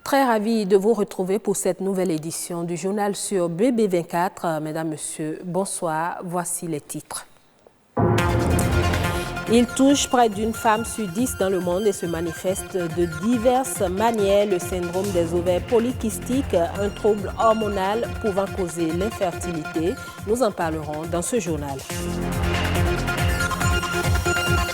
Très ravi de vous retrouver pour cette nouvelle édition du journal sur BB24. Mesdames, Messieurs, bonsoir. Voici les titres. Il touche près d'une femme sur 10 dans le monde et se manifeste de diverses manières. Le syndrome des ovaires polykystiques, un trouble hormonal pouvant causer l'infertilité. Nous en parlerons dans ce journal.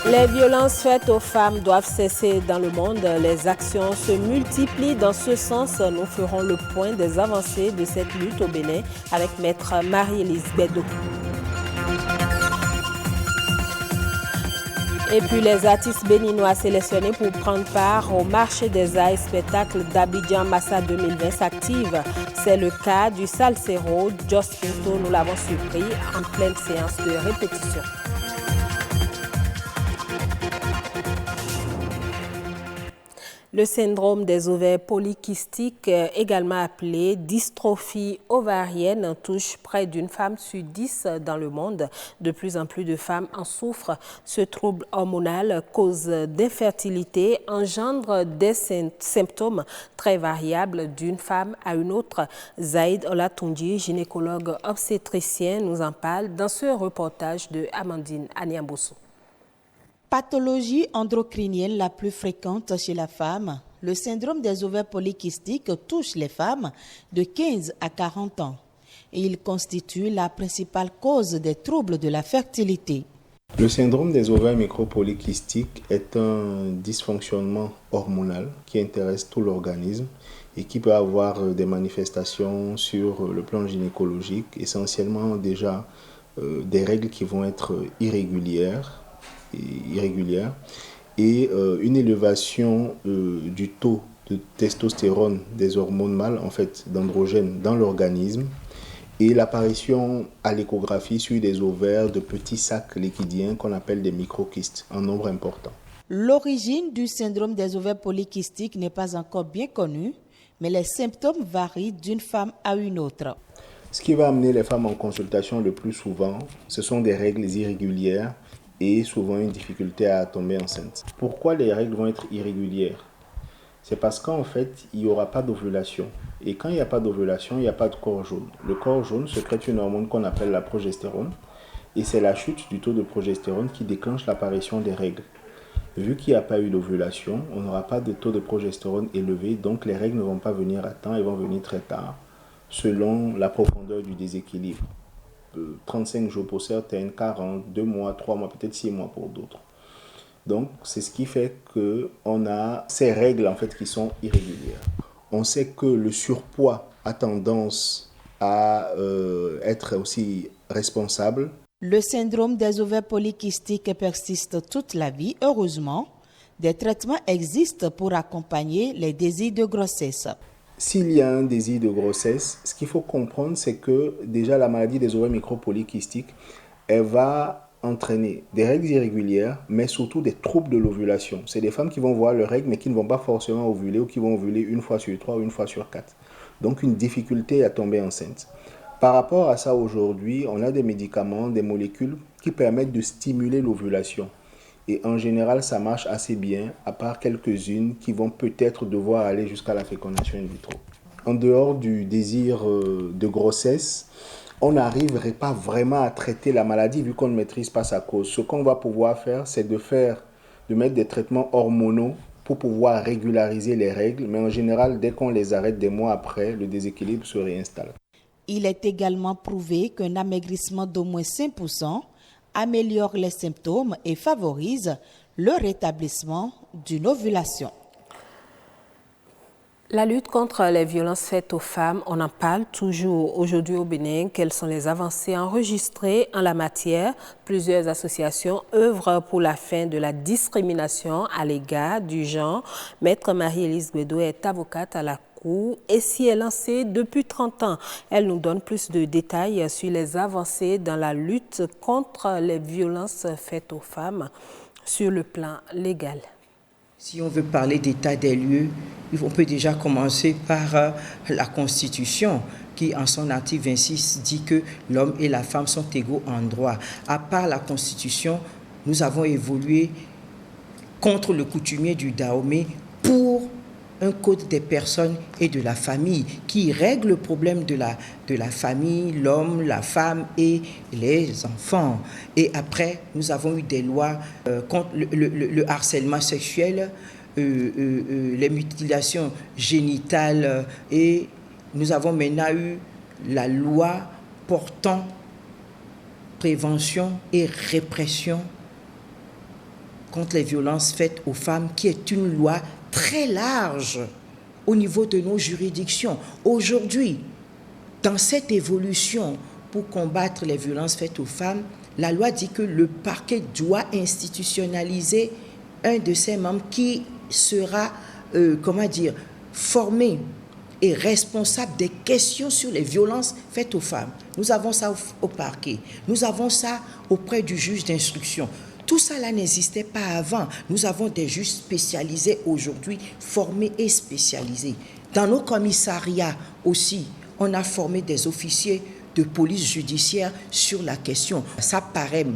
Les violences faites aux femmes doivent cesser dans le monde. Les actions se multiplient dans ce sens. Nous ferons le point des avancées de cette lutte au Bénin avec Maître Marie-Élise Bédot. Et puis les artistes béninois sélectionnés pour prendre part au marché des arts et spectacles d'Abidjan Massa 2020 s'activent. C'est le cas du salsero Jos Pinto. Nous l'avons surpris en pleine séance de répétition. Le syndrome des ovaires polykystiques, également appelé dystrophie ovarienne, touche près d'une femme sur 10 dans le monde. De plus en plus de femmes en souffrent. Ce trouble hormonal, cause d'infertilité, engendre des symptômes très variables d'une femme à une autre. Zaïd Olatunji, gynécologue obstétricien, nous en parle dans ce reportage de Amandine Aniamboso. Pathologie endocrinienne la plus fréquente chez la femme, le syndrome des ovaires polykystiques touche les femmes de 15 à 40 ans et il constitue la principale cause des troubles de la fertilité. Le syndrome des ovaires micropolykystiques est un dysfonctionnement hormonal qui intéresse tout l'organisme et qui peut avoir des manifestations sur le plan gynécologique, essentiellement déjà des règles qui vont être irrégulières et une élévation du taux de testostérone des hormones mâles, en fait d'androgènes dans l'organisme, et l'apparition à l'échographie sur des ovaires de petits sacs liquidiens qu'on appelle des microkystes en nombre important. L'origine du syndrome des ovaires polykystiques n'est pas encore bien connue, mais les symptômes varient d'une femme à une autre. Ce qui va amener les femmes en consultation le plus souvent, ce sont des règles irrégulières et souvent une difficulté à tomber enceinte. Pourquoi les règles vont être irrégulières? C'est parce qu'en fait, il n'y aura pas d'ovulation. Et quand il n'y a pas d'ovulation, il n'y a pas de corps jaune. Le corps jaune sécrète une hormone qu'on appelle la progestérone. Et c'est la chute du taux de progestérone qui déclenche l'apparition des règles. Vu qu'il n'y a pas eu d'ovulation, on n'aura pas de taux de progestérone élevé, donc les règles ne vont pas venir à temps, elles vont venir très tard, selon la profondeur du déséquilibre. 35 jours pour certaines, 40, 2 mois, 3 mois, peut-être 6 mois pour d'autres. Donc, c'est ce qui fait qu'on a ces règles en fait qui sont irrégulières. On sait que le surpoids a tendance à être aussi responsable. Le syndrome des ovaires polykystiques persiste toute la vie. Heureusement, des traitements existent pour accompagner les désirs de grossesse. S'il y a un désir de grossesse, ce qu'il faut comprendre, c'est que déjà la maladie des ovaires micropolykystiques, elle va entraîner des règles irrégulières, mais surtout des troubles de l'ovulation. C'est des femmes qui vont voir leurs règles, mais qui ne vont pas forcément ovuler ou qui vont ovuler une fois sur 3 ou une fois sur 4. Donc une difficulté à tomber enceinte. Par rapport à ça, aujourd'hui, on a des médicaments, des molécules qui permettent de stimuler l'ovulation. Et en général, ça marche assez bien, à part quelques-unes qui vont peut-être devoir aller jusqu'à la fécondation in vitro. En dehors du désir de grossesse, on n'arriverait pas vraiment à traiter la maladie vu qu'on ne maîtrise pas sa cause. Ce qu'on va pouvoir faire, c'est de mettre des traitements hormonaux pour pouvoir régulariser les règles. Mais en général, dès qu'on les arrête des mois après, le déséquilibre se réinstalle. Il est également prouvé qu'un amaigrissement d'au moins 5% améliore les symptômes et favorise le rétablissement d'une ovulation. La lutte contre les violences faites aux femmes, on en parle toujours aujourd'hui au Bénin. Quelles sont les avancées enregistrées en la matière? Plusieurs associations œuvrent pour la fin de la discrimination à l'égard du genre. Maître Marie-Élise Bédot est avocate à la Cour et s'y est lancée depuis 30 ans. Elle nous donne plus de détails sur les avancées dans la lutte contre les violences faites aux femmes sur le plan légal. Si on veut parler d'état des lieux, on peut déjà commencer par la Constitution qui, en son article 26, dit que l'homme et la femme sont égaux en droit. À part la Constitution, nous avons évolué contre le coutumier du Dahomey pour un code des personnes et de la famille qui règle le problème de la famille, l'homme, la femme et les enfants. Et après, nous avons eu des lois contre le harcèlement sexuel, les mutilations génitales et nous avons maintenant eu la loi portant prévention et répression contre les violences faites aux femmes, qui est une loi très large au niveau de nos juridictions. Aujourd'hui, dans cette évolution pour combattre les violences faites aux femmes, la loi dit que le parquet doit institutionnaliser un de ses membres qui sera, formé et responsable des questions sur les violences faites aux femmes. Nous avons ça au parquet, nous avons ça auprès du juge d'instruction. Tout ça là n'existait pas avant. Nous avons des juges spécialisés aujourd'hui, formés et spécialisés. Dans nos commissariats aussi, on a formé des officiers de police judiciaire sur la question. Ça paraît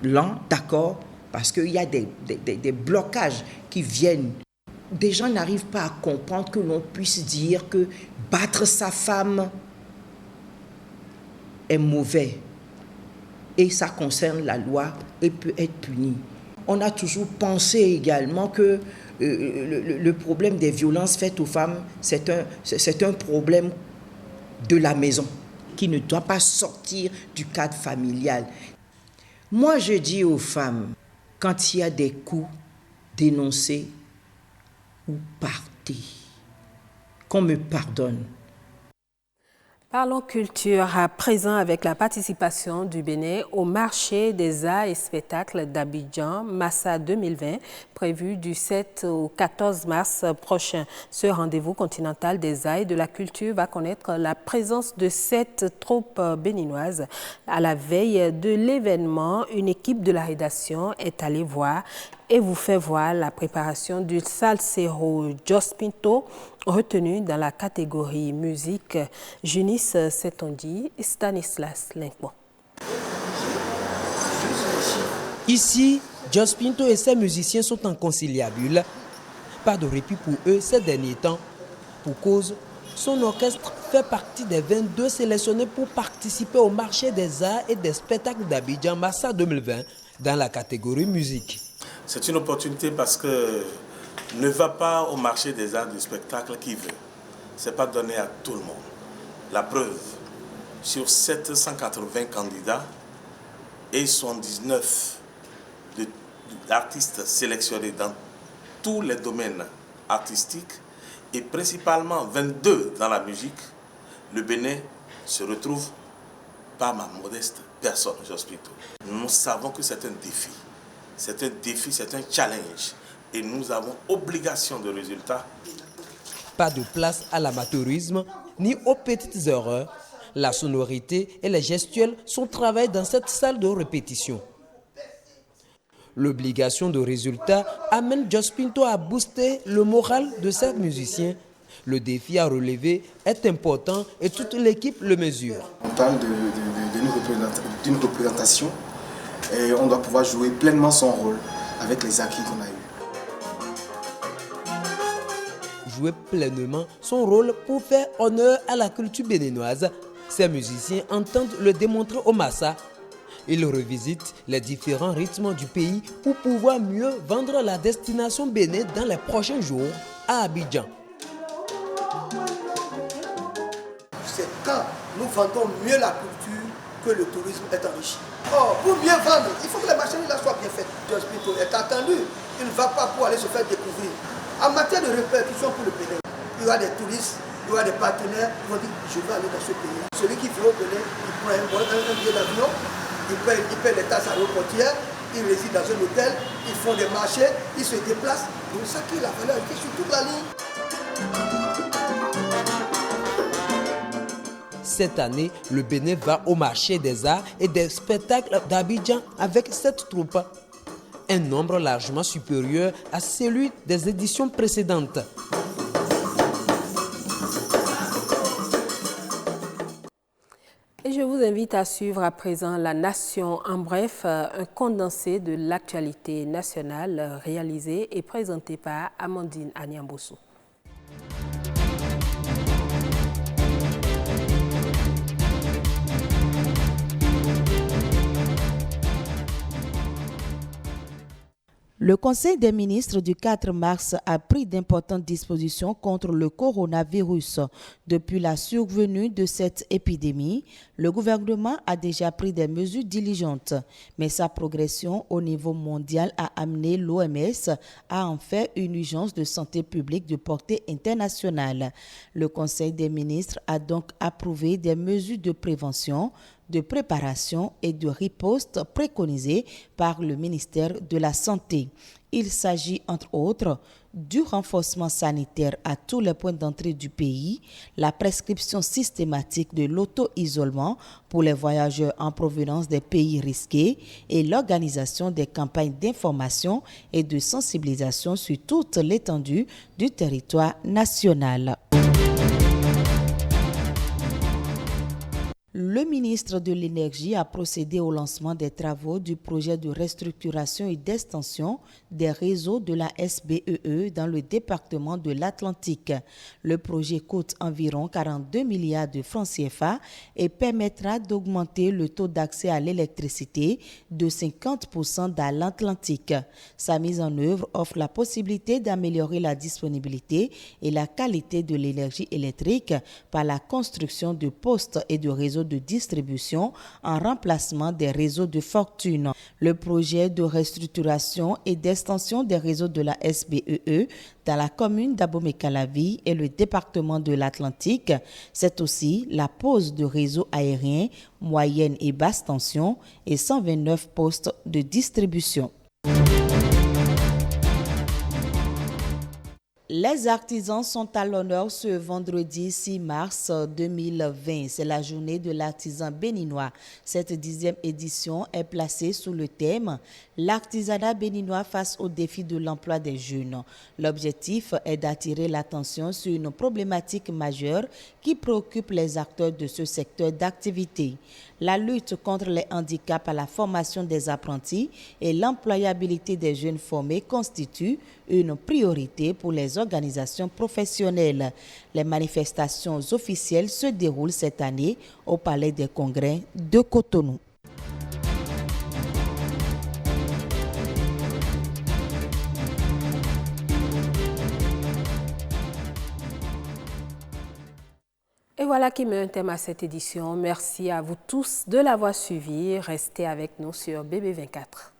lent, d'accord, parce qu'il y a des blocages qui viennent. Des gens n'arrivent pas à comprendre que l'on puisse dire que battre sa femme est mauvais. Et ça concerne la loi et peut être puni. On a toujours pensé également que le problème des violences faites aux femmes, c'est un problème de la maison qui ne doit pas sortir du cadre familial. Moi, je dis aux femmes, quand il y a des coups, dénoncez ou partez. Qu'on me pardonne. Parlons culture à présent avec la participation du Bénin au marché des arts et spectacles d'Abidjan, Massa 2020, prévu du 7 au 14 mars prochain. Ce rendez-vous continental des arts et de la culture va connaître la présence de 7 troupes béninoises. À la veille de l'événement, une équipe de la rédaction est allée voir et vous fait voir la préparation du salsero Jos Pinto, retenu dans la catégorie musique. Junis Setondi et Stanislas Linkbo. Ici, Jos Pinto et ses musiciens sont inconciliables. Pas de répit pour eux ces derniers temps. Pour cause, son orchestre fait partie des 22 sélectionnés pour participer au marché des arts et des spectacles d'Abidjan Massa 2020 dans la catégorie musique. C'est une opportunité parce que ne va pas au marché des arts du spectacle qui veut. Ce n'est pas donné à tout le monde. La preuve, sur 780 candidats et 79 d'artistes sélectionnés dans tous les domaines artistiques et principalement 22 dans la musique, le Bénin se retrouve par ma modeste personne, Jos Pinto. Nous savons que c'est un défi. C'est un défi, c'est un challenge. Et nous avons obligation de résultat. Pas de place à l'amateurisme ni aux petites erreurs. La sonorité et les gestuels sont travaillés dans cette salle de répétition. L'obligation de résultat amène Jos Pinto à booster le moral de ses musiciens. Le défi à relever est important et toute l'équipe le mesure. On parle d'une représentation et on doit pouvoir jouer pleinement son rôle avec les acquis qu'on a eus. Jouer pleinement son rôle pour faire honneur à la culture béninoise. Ces musiciens entendent le démontrer au Massa. Ils revisitent les différents rythmes du pays pour pouvoir mieux vendre la destination Bénin dans les prochains jours à Abidjan. C'est quand nous vendons mieux la culture que le tourisme est enrichi. Or, pour bien vendre, il faut que les marchandises soient bien faites. Jos Pinto est attendu, il ne va pas pour aller se faire découvrir. En matière de répercussion pour le Bénin, il y aura des touristes, il y aura des partenaires qui vont dire je vais aller dans ce pays. Celui qui vient au Bénin, il prend un billet d'avion, il paye les taxes aéroportières, il réside dans un hôtel, ils font des marchés, ils se déplacent. Donc ça crée la valeur qui est sur toute la ligne. Cette année, le Bénin va au marché des arts et des spectacles d'Abidjan avec 7 troupes. Un nombre largement supérieur à celui des éditions précédentes. Et je vous invite à suivre à présent La Nation en bref, un condensé de l'actualité nationale réalisé et présenté par Amandine Anyambossou. Le Conseil des ministres du 4 mars a pris d'importantes dispositions contre le coronavirus. Depuis la survenue de cette épidémie, le gouvernement a déjà pris des mesures diligentes, mais sa progression au niveau mondial a amené l'OMS à en faire une urgence de santé publique de portée internationale. Le Conseil des ministres a donc approuvé des mesures de prévention, de préparation et de riposte préconisées par le ministère de la Santé. Il s'agit entre autres du renforcement sanitaire à tous les points d'entrée du pays, la prescription systématique de l'auto-isolement pour les voyageurs en provenance des pays risqués et l'organisation des campagnes d'information et de sensibilisation sur toute l'étendue du territoire national. Le ministre de l'Énergie a procédé au lancement des travaux du projet de restructuration et d'extension des réseaux de la SBEE dans le département de l'Atlantique. Le projet coûte environ 42 milliards de francs CFA et permettra d'augmenter le taux d'accès à l'électricité de 50% dans l'Atlantique. Sa mise en œuvre offre la possibilité d'améliorer la disponibilité et la qualité de l'énergie électrique par la construction de postes et de réseaux de distribution en remplacement des réseaux de fortune. Le projet de restructuration et d'extension des réseaux de la SBEE dans la commune d'Abomey-Calavi et le département de l'Atlantique, c'est aussi la pose de réseaux aériens moyenne et basse tension et 129 postes de distribution. Les artisans sont à l'honneur ce vendredi 6 mars 2020. C'est la journée de l'artisan béninois. Cette 10e édition est placée sous le thème « L'artisanat béninois face au défi de l'emploi des jeunes ». L'objectif est d'attirer l'attention sur une problématique majeure qui préoccupe les acteurs de ce secteur d'activité. La lutte contre les handicaps à la formation des apprentis et l'employabilité des jeunes formés constituent une priorité pour les organisations professionnelles. Les manifestations officielles se déroulent cette année au Palais des Congrès de Cotonou. Et voilà qui met un thème à cette édition. Merci à vous tous de l'avoir suivi. Restez avec nous sur BB24.